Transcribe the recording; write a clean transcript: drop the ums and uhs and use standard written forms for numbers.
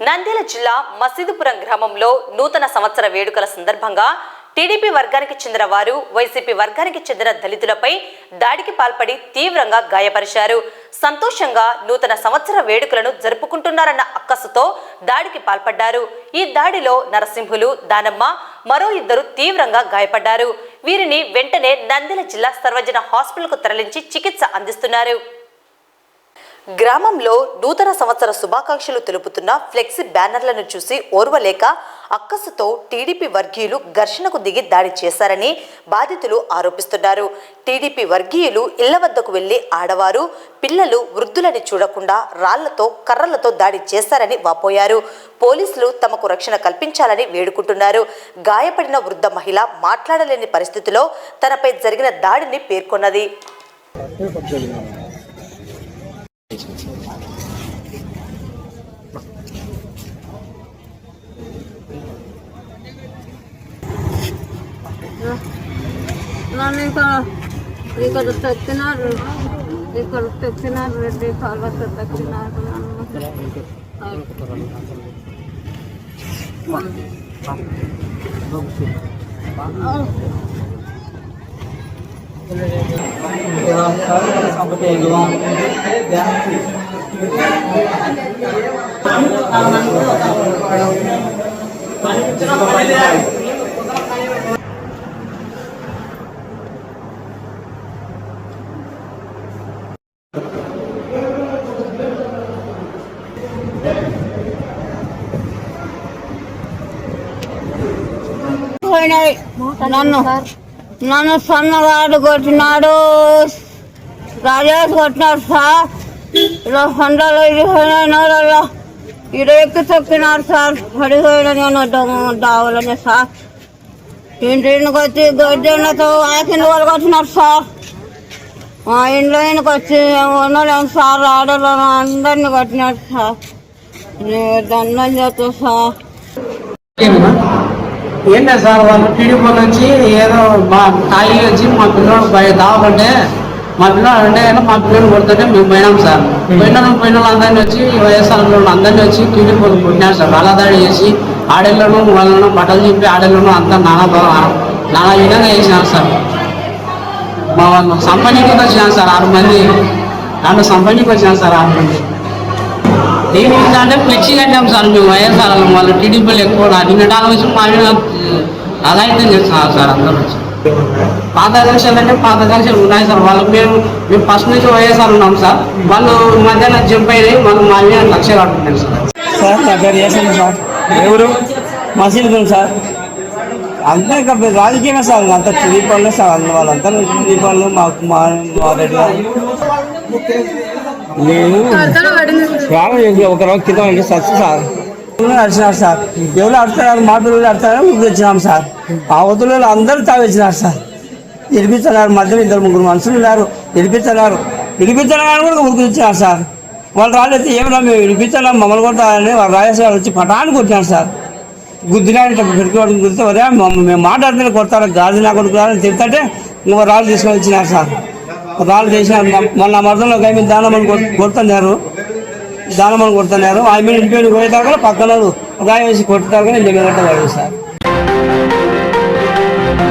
నంద్యాల జిల్లా మసీదుపురం గ్రామంలో నూతన సంవత్సర వేడుకల సందర్భంగా టీడీపీ వర్గానికి చెందిన వారు వైసీపీ వర్గానికి చెందిన దళితులపై దాడికి పాల్పడి తీవ్రంగా గాయపరిచారు. సంతోషంగా నూతన సంవత్సర వేడుకలను జరుపుకుంటున్నారన్న అక్కసుతో దాడికి పాల్పడ్డారు. ఈ దాడిలో నరసింహులు, దానమ్మ మరో ఇద్దరు తీవ్రంగా గాయపడ్డారు. వీరిని వెంటనే నంద్యాల జిల్లా సర్వజన హాస్పిటల్కు తరలించి చికిత్స అందిస్తున్నారు. గ్రామంలో నూతన సంవత్సర శుభాకాంక్షలు తెలుపుతున్న ఫ్లెక్సీ బ్యానర్లను చూసి ఓర్వలేక అక్కసుతో టీడీపీ వర్గీయులు ఘర్షణకు దిగి దాడి చేశారని బాధితులు ఆరోపిస్తున్నారు. టీడీపీ వర్గీయులు ఇళ్ల వద్దకు వెళ్లి ఆడవారు, పిల్లలు, వృద్ధులని చూడకుండా రాళ్లతో, కర్రలతో దాడి చేశారని వాపోయారు. పోలీసులు తమకు రక్షణ కల్పించాలని వేడుకుంటున్నారు. గాయపడిన వృద్ధ మహిళ మాట్లాడలేని పరిస్థితిలో తనపై జరిగిన దాడిని పేర్కొన్నది. నన్ను ఇక్కడ తెచ్చినారు, రెడ్డి కాళ్ళతో తెచ్చినారు. నన్ను సన్నగాడు కొట్టినాడు, రాజేష్ కొట్టినాడు సార్. ఇలా సండలో ఇడిపోయినా ఇడ ఎక్కి తొక్కినాడు సార్. పడిపోయిన నేను దావాలని సార్. ఇంటికి వచ్చి గడ్డతో ఆకిన వాళ్ళు కొట్టినారు సార్. మా ఇంట్లో వచ్చి ఉండలేము సార్. ఆడలను అందరినీ కొట్టినాడు సార్. దండం చేస్తా సార్. ఏంటో సార్ వాళ్ళు టీడీపీ నుంచి ఏదో మా ఖాళీ వచ్చి మా పిల్లలు దావకుంటే మా పిల్లలు అంటే మా పిల్లలు కొడుతుంటే మేము పోయినాం సార్. పోయిన అందరినీ వచ్చి వైఎస్ఆర్లో అందరినీ వచ్చి టీడీపీ వాళ్ళు కొట్టినారు సార్. అలా దాడి చేసి ఆడేళ్ళను వాళ్ళను బట్టలు చెప్పి ఆడేళ్ళను అంతా నానా విధంగా చేసినారు సార్. మా వాళ్ళు సంపనీకి వచ్చినారు సార్ 6 మంది. దాంట్లో సంపనీకి వచ్చినారు సార్ 6 మంది. దీని అంటే ఫ్లెక్సీ కట్టాం సార్ మేము వైఎస్ఆర్ వాళ్ళు టీడీపీలు ఎక్కువ నిన్నటాల వచ్చి మా అదాయితం చేస్తున్నారు సార్. అందరూ వచ్చి పాత కక్షలు అంటే పాత కక్షలు ఉన్నాయి సార్. వాళ్ళు మేము ఫస్ట్ నుంచి వైఎస్ఆర్ ఉన్నాం సార్. వాళ్ళు మధ్యాహ్నం జంప్ అయినాయి, వాళ్ళు మా మీద లక్ష కట్టుకున్నాం సార్. నా పేరు చేసాను సార్. ఎవరు మసీదుపురం సార్. అంతా ఇంకా రాజకీయంగా సార్. అంతా టీడీపీలే సార్. వాళ్ళంతా టీడీపీలు మాకు మా రెడ్డి నేను ఒక రోజు కింద సచ్చు సార్. అడిచినారు సార్. ఎవరు అడుగుతున్నారు, మా పిల్లలు అడుగుతారని ముందు వచ్చినాం సార్. ఆ వద్దులు అందరూ తావిచ్చినారు సార్. విడిపిస్తున్నారు. మధ్యలో 2-3 మనుషులు ఉన్నారు. విడిపిస్తున్నారు కూడా ఉరికిచ్చినారు సార్. వాళ్ళు రాలేదు. ఏమన్నా మేము విడిపిస్తున్నాం మమ్మల్ని కొడతారని వాళ్ళు రాజేశ్వర వచ్చి పటాన్ని కొట్టినారు సార్. గుద్దినాడు పెట్టుకోవడం గుర్తు వరే మేము మాట్లాడితే కొడతారు. గాజు నా కొడుకుని తిరుగుతుంటే ఇంకో రాళ్ళు తీసుకొని వచ్చినారు సార్. రాళ్ళు చేసినారు. మొన్న మరదలో గైమి దానమని కొడుతున్నారు. ఆమె ఇంటి పోయేదాకా పక్కన గాయ వేసి కొట్టుతారు కానీ నేను సార్.